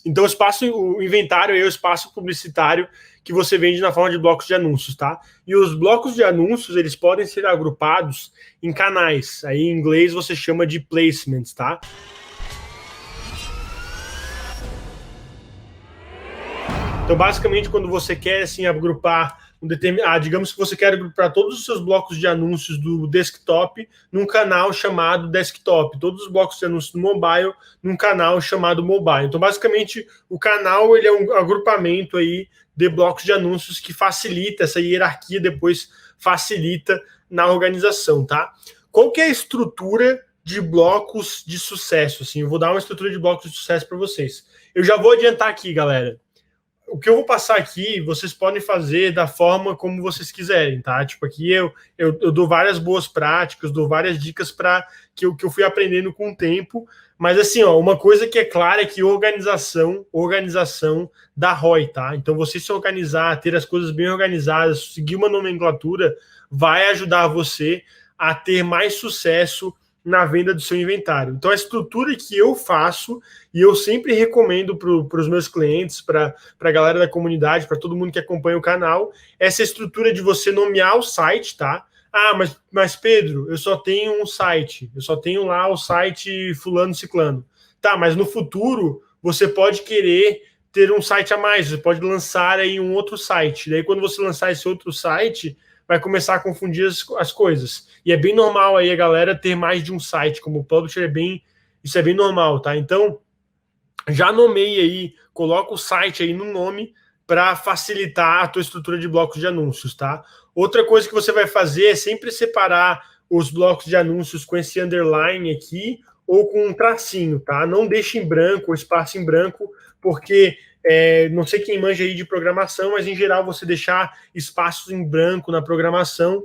Então, o inventário é o espaço publicitário que você vende na forma de blocos de anúncios, tá? E os blocos de anúncios, eles podem ser agrupados em canais. Aí, em inglês, você chama de placements, tá? Então, basicamente, quando você quer, assim, agrupar digamos que você quer agrupar todos os seus blocos de anúncios do desktop num canal chamado desktop, todos os blocos de anúncios do mobile num canal chamado mobile. Então, basicamente, o canal ele é um agrupamento aí de blocos de anúncios que facilita essa hierarquia, depois facilita na organização, tá? Qual que é a estrutura de blocos de sucesso? Assim, eu vou dar uma estrutura de blocos de sucesso para vocês. Eu já vou adiantar aqui, galera. O que eu vou passar aqui, vocês podem fazer da forma como vocês quiserem, tá? Tipo, aqui eu dou várias boas práticas, dou várias dicas para que eu fui aprendendo com o tempo. Mas, assim, ó, uma coisa que é clara é que organização dá ROI, tá? Então, você se organizar, ter as coisas bem organizadas, seguir uma nomenclatura, vai ajudar você a ter mais sucesso na venda do seu inventário. Então, a estrutura que eu faço, e eu sempre recomendo para os meus clientes, para a galera da comunidade, para todo mundo que acompanha o canal, essa estrutura de você nomear o site, tá? Ah, mas Pedro, eu só tenho um site, eu só tenho lá o site fulano ciclano. Tá, mas no futuro, você pode querer ter um site a mais, você pode lançar aí um outro site. Daí, quando você lançar esse outro site, vai começar a confundir as coisas. E é bem normal aí a galera ter mais de um site, como publisher isso é bem normal, tá? Então, já nomeie aí, coloca o site aí no nome para facilitar a tua estrutura de blocos de anúncios, tá? Outra coisa que você vai fazer é sempre separar os blocos de anúncios com esse underline aqui ou com um tracinho, tá? Não deixe em branco, ou espaço em branco, porque não sei quem manja aí de programação, mas em geral você deixar espaços em branco na programação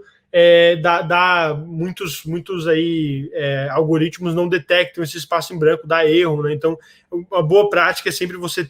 dá muitos aí algoritmos não detectam esse espaço em branco, dá erro, né? Então, uma boa prática é sempre você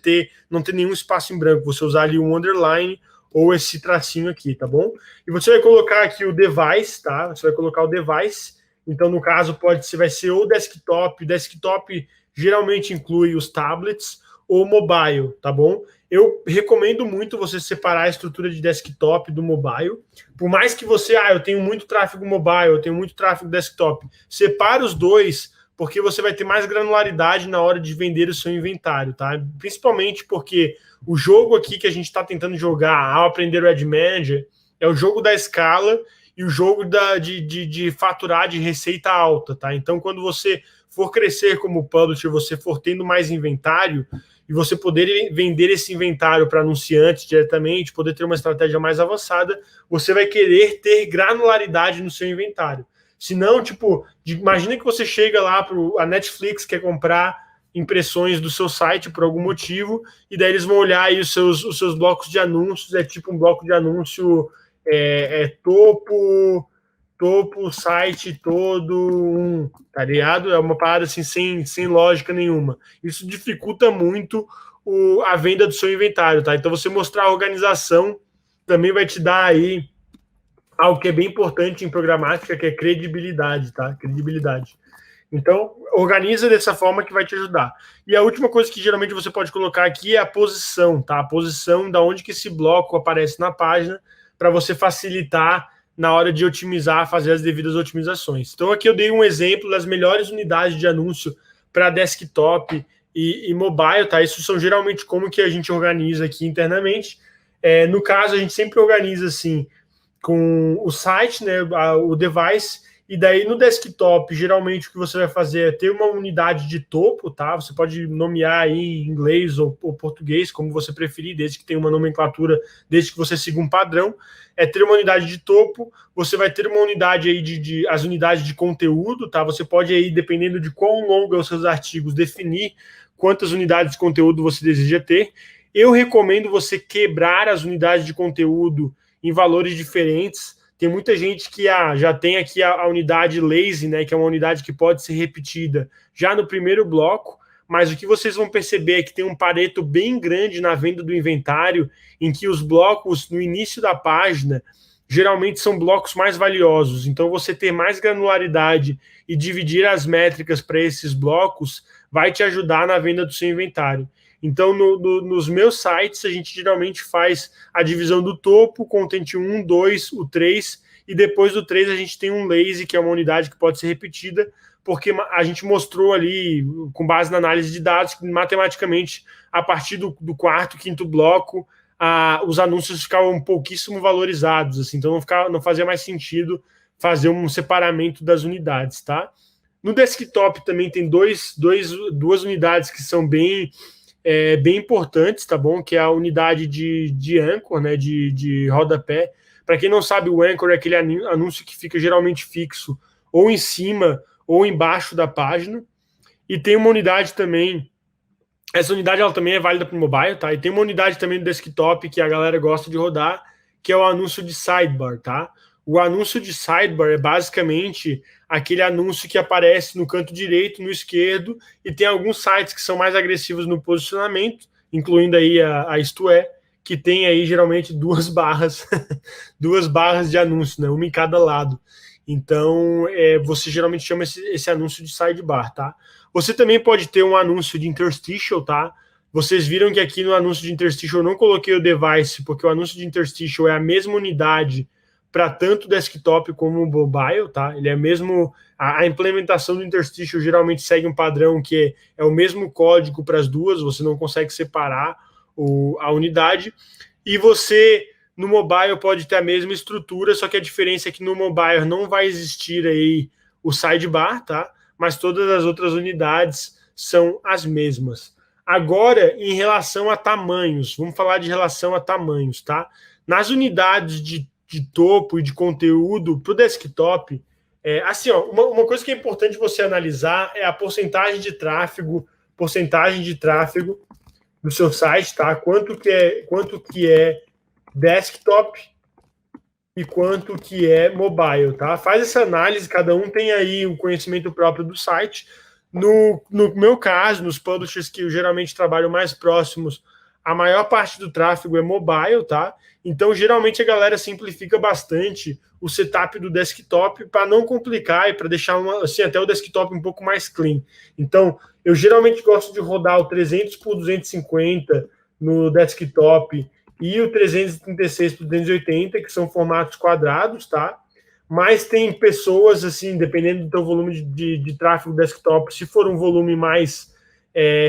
não ter nenhum espaço em branco, você usar ali um underline ou esse tracinho aqui, tá bom? E você vai colocar aqui o device, tá? Você vai colocar o device, então no caso vai ser ou desktop geralmente inclui os tablets, ou mobile, tá bom? Eu recomendo muito você separar a estrutura de desktop do mobile. Por mais que eu tenho muito tráfego mobile, eu tenho muito tráfego desktop. Separa os dois, porque você vai ter mais granularidade na hora de vender o seu inventário, tá? Principalmente porque o jogo aqui que a gente está tentando jogar ao aprender o Ad Manager é o jogo da escala e o jogo de faturar de receita alta, tá? Então, quando você for crescer como publisher, você for tendo mais inventário, e você poder vender esse inventário para anunciantes diretamente, poder ter uma estratégia mais avançada, você vai querer ter granularidade no seu inventário. Se não, imagina que você chega lá a Netflix quer comprar impressões do seu site por algum motivo, e daí eles vão olhar aí os seus blocos de anúncios, tipo um bloco de anúncio topo, site todo, tá ligado? É uma parada assim, sem lógica nenhuma. Isso dificulta muito a venda do seu inventário, tá? Então, você mostrar a organização também vai te dar aí algo que é bem importante em programática, que é credibilidade, tá? Credibilidade. Então, organiza dessa forma que vai te ajudar. E a última coisa que geralmente você pode colocar aqui é a posição, tá? A posição da onde que esse bloco aparece na página, para você facilitar na hora de otimizar, fazer as devidas otimizações. Então, aqui eu dei um exemplo das melhores unidades de anúncio para desktop e mobile, tá? Isso são geralmente como que a gente organiza aqui internamente. No caso, a gente sempre organiza assim, com o site, né, o device, e daí no desktop, geralmente o que você vai fazer é ter uma unidade de topo, tá? Você pode nomear aí em inglês ou português, como você preferir, desde que tenha uma nomenclatura, desde que você siga um padrão. Ter uma unidade de topo, você vai ter uma unidade aí as unidades de conteúdo, tá? Você pode aí, dependendo de quão longo são os seus artigos, definir quantas unidades de conteúdo você deseja ter. Eu recomendo você quebrar as unidades de conteúdo em valores diferentes. Tem muita gente que já tem aqui a unidade lazy, né, que é uma unidade que pode ser repetida já no primeiro bloco, mas o que vocês vão perceber é que tem um pareto bem grande na venda do inventário, em que os blocos no início da página geralmente são blocos mais valiosos. Então, você ter mais granularidade e dividir as métricas para esses blocos vai te ajudar na venda do seu inventário. Então, nos meus sites, a gente geralmente faz a divisão do topo, content 1, 2, o 3, e depois do 3 a gente tem um lazy, que é uma unidade que pode ser repetida, porque a gente mostrou ali, com base na análise de dados, que matematicamente, a partir do quarto, quinto bloco, os anúncios ficavam pouquíssimo valorizados, assim, então não fazia mais sentido fazer um separamento das unidades, tá? No desktop também tem duas unidades que são bem importantes, tá bom? Que é a unidade de anchor, né, de rodapé. Para quem não sabe, o anchor é aquele anúncio que fica geralmente fixo ou em cima ou embaixo da página. E tem uma unidade também, essa unidade ela também é válida para o mobile, tá? E tem uma unidade também do desktop que a galera gosta de rodar, que é o anúncio de sidebar, tá? O anúncio de sidebar é basicamente aquele anúncio que aparece no canto direito, no esquerdo, e tem alguns sites que são mais agressivos no posicionamento, incluindo aí a Isto É, que tem aí geralmente duas barras de anúncio, né? Uma em cada lado. Então, você geralmente chama esse anúncio de sidebar, tá? Você também pode ter um anúncio de interstitial, tá? Vocês viram que aqui no anúncio de interstitial eu não coloquei o device, porque o anúncio de interstitial é a mesma unidade para tanto desktop como mobile, tá? Ele é mesmo... A implementação do interstitial geralmente segue um padrão que é o mesmo código para as duas, você não consegue separar a unidade. E você, no mobile, pode ter a mesma estrutura, só que a diferença é que no mobile não vai existir aí o sidebar, tá? Mas todas as outras unidades são as mesmas. Agora, em relação a tamanhos, vamos falar de relação a tamanhos, tá? Nas unidades de topo e de conteúdo para o desktop, assim, ó, uma coisa que é importante você analisar é a porcentagem de tráfego do seu site, tá? Quanto que é desktop e quanto que é mobile, tá? Faz essa análise, cada um tem aí um conhecimento próprio do site. No meu caso, nos publishers que eu geralmente trabalho mais próximos, a maior parte do tráfego é mobile, tá? Então, geralmente, a galera simplifica bastante o setup do desktop para não complicar e para deixar assim, até o desktop um pouco mais clean. Então, eu geralmente gosto de rodar o 300 por 250 no desktop e o 336 por 280, que são formatos quadrados, tá? Mas tem pessoas, assim, dependendo do teu volume de tráfego desktop, se for um volume mais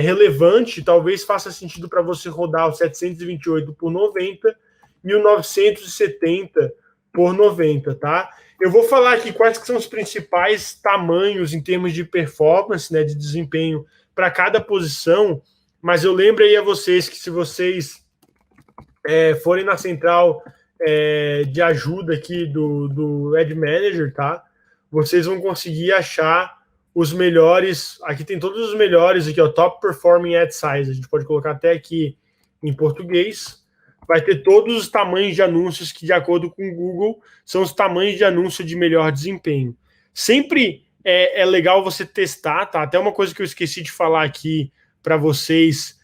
relevante, talvez faça sentido para você rodar o 728 por 90 e o 970 por 90, tá? Eu vou falar aqui quais que são os principais tamanhos em termos de performance, né, de desempenho para cada posição, mas eu lembro aí a vocês que se vocês forem na central de ajuda aqui do Ad Manager, tá? Vocês vão conseguir achar os melhores, aqui tem todos os melhores, aqui, ó, Top Performing Ad Size, a gente pode colocar até aqui em português, vai ter todos os tamanhos de anúncios que, de acordo com o Google, são os tamanhos de anúncio de melhor desempenho. Sempre é legal você testar, tá? Até uma coisa que eu esqueci de falar aqui para vocês,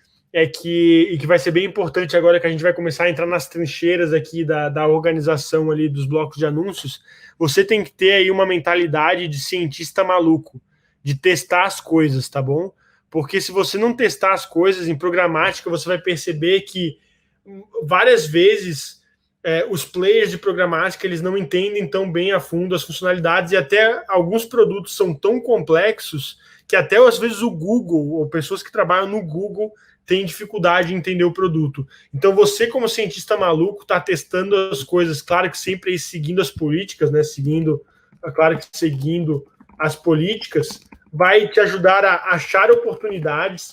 que vai ser bem importante agora que a gente vai começar a entrar nas trincheiras aqui da organização ali dos blocos de anúncios, você tem que ter aí uma mentalidade de cientista maluco, de testar as coisas, tá bom? Porque se você não testar as coisas em programática, você vai perceber que várias vezes os players de programática eles não entendem tão bem a fundo as funcionalidades e até alguns produtos são tão complexos que até às vezes o Google ou pessoas que trabalham no Google têm dificuldade em entender o produto. Então você, como cientista maluco, está testando as coisas, claro que sempre aí seguindo as políticas, né? Seguindo as políticas, vai te ajudar a achar oportunidades,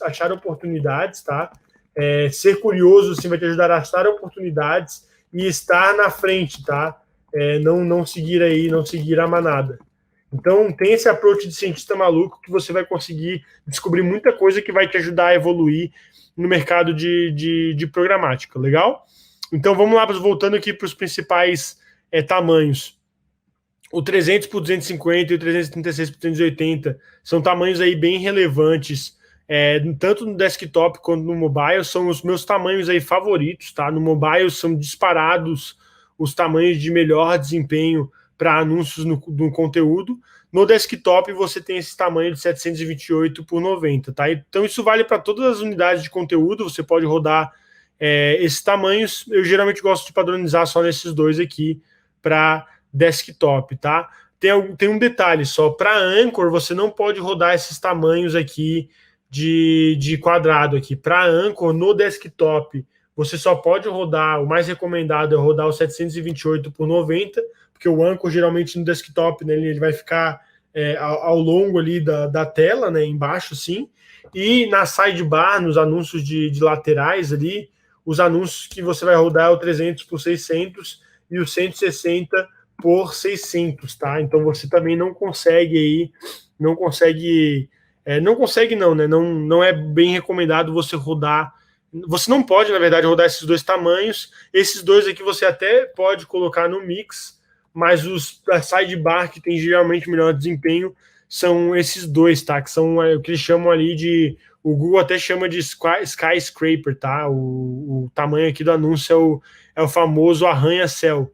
tá? Ser curioso, assim, vai te ajudar a achar oportunidades e estar na frente, tá? Não seguir a manada. Então, tem esse approach de cientista maluco que você vai conseguir descobrir muita coisa que vai te ajudar a evoluir no mercado de programática, legal? Então, vamos lá, voltando aqui para os principais tamanhos. O 300 por 250 e o 336 por 280 são tamanhos aí bem relevantes, tanto no desktop quanto no mobile, são os meus tamanhos aí favoritos, tá? No mobile são disparados os tamanhos de melhor desempenho para anúncios no conteúdo. No desktop você tem esse tamanho de 728 por 90, tá? Então isso vale para todas as unidades de conteúdo, você pode rodar esses tamanhos. Eu geralmente gosto de padronizar só nesses dois aqui para desktop, tá? Tem um detalhe só, para Anchor você não pode rodar esses tamanhos aqui de quadrado aqui. Para Anchor no desktop você só pode rodar, o mais recomendado é rodar o 728 por 90, porque o Anchor geralmente no desktop, né, ele vai ficar ao longo ali da tela, né, embaixo sim, e na sidebar, nos anúncios de laterais ali, os anúncios que você vai rodar é o 300 por 600 e o 160 por 600, tá? Então você também não consegue aí, não consegue não, né? Não é bem recomendado você rodar. Você não pode, na verdade, rodar esses dois tamanhos. Esses dois aqui você até pode colocar no mix, mas os da sidebar que tem geralmente melhor desempenho são esses dois, tá? Que são o que eles chamam ali de... O Google até chama de skyscraper, tá? O tamanho aqui do anúncio é o famoso arranha-céu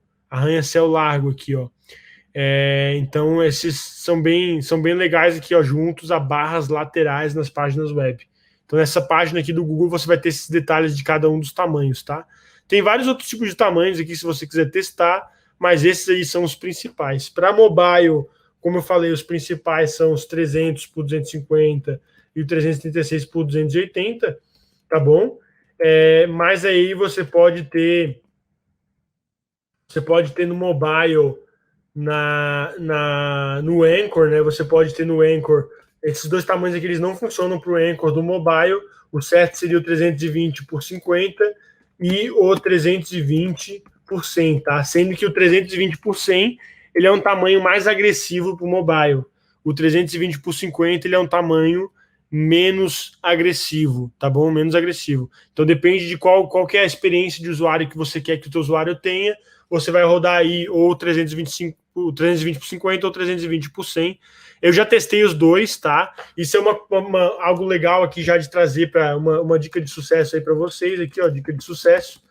largo aqui, ó. Então esses são bem legais aqui, ó, juntos a barras laterais nas páginas web. Então nessa página aqui do Google você vai ter esses detalhes de cada um dos tamanhos, tá? Tem vários outros tipos de tamanhos aqui se você quiser testar, mas esses aí são os principais. Para mobile, como eu falei, os principais são os 300 por 250 e o 336 por 280, tá bom? Mas aí você pode ter no mobile, no Anchor, né? Você pode ter no Anchor, esses dois tamanhos aqui, eles não funcionam para o Anchor do mobile. O certo seria o 320 por 50 e o 320 por 100, tá? Sendo que o 320 por 100, ele é um tamanho mais agressivo para o mobile. O 320 por 50, ele é um tamanho menos agressivo, tá bom? Menos agressivo. Então depende de qual que é a experiência de usuário que você quer que o teu usuário tenha. Você vai rodar aí ou 320 por 50 ou 320 por 100. Eu já testei os dois, tá? Isso é algo legal aqui já de trazer para uma dica de sucesso aí para vocês. Aqui, ó, dica de sucesso.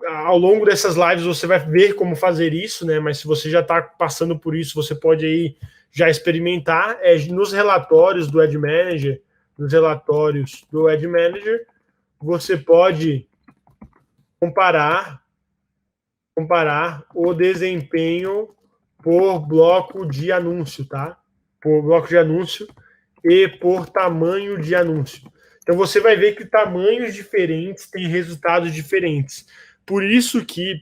Ao longo dessas lives você vai ver como fazer isso, né? Mas se você já está passando por isso, você pode aí já experimentar. Nos relatórios do Ad Manager, você pode comparar o desempenho por bloco de anúncio, tá? Por bloco de anúncio e por tamanho de anúncio. Então você vai ver que tamanhos diferentes têm resultados diferentes. Por isso que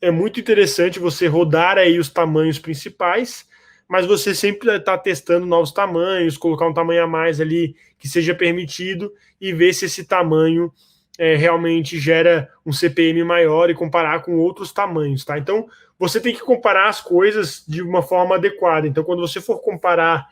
é muito interessante você rodar aí os tamanhos principais, mas você sempre está testando novos tamanhos, colocar um tamanho a mais ali que seja permitido e ver se esse tamanho realmente gera um CPM maior e comparar com outros tamanhos, tá? Então, você tem que comparar as coisas de uma forma adequada. Então, quando você for comparar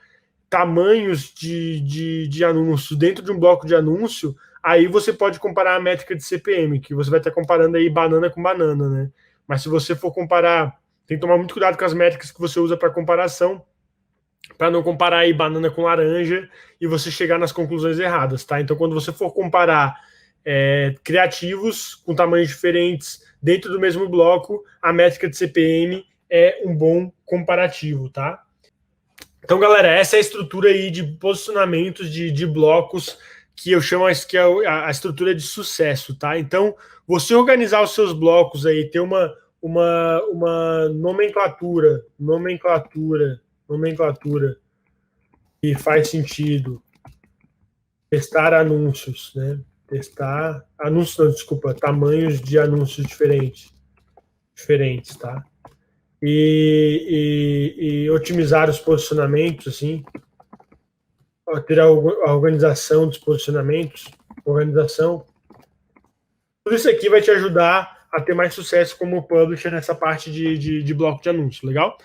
tamanhos de anúncio dentro de um bloco de anúncio, aí você pode comparar a métrica de CPM, que você vai estar comparando aí banana com banana, né? Mas se você for comparar, tem que tomar muito cuidado com as métricas que você usa para comparação, para não comparar aí banana com laranja e você chegar nas conclusões erradas, tá? Então, quando você for comparar criativos com tamanhos diferentes dentro do mesmo bloco, a métrica de CPM é um bom comparativo, tá? Então, galera, essa é a estrutura aí de posicionamentos de blocos que eu chamo que é a estrutura de sucesso, tá? Então, você organizar os seus blocos aí, ter uma nomenclatura que faz sentido, testar anúncios, né? Tamanhos de anúncios diferentes, tá? E otimizar os posicionamentos, assim, ter a organização dos posicionamentos, tudo isso aqui vai te ajudar a ter mais sucesso como publisher nessa parte de bloco de anúncio, legal?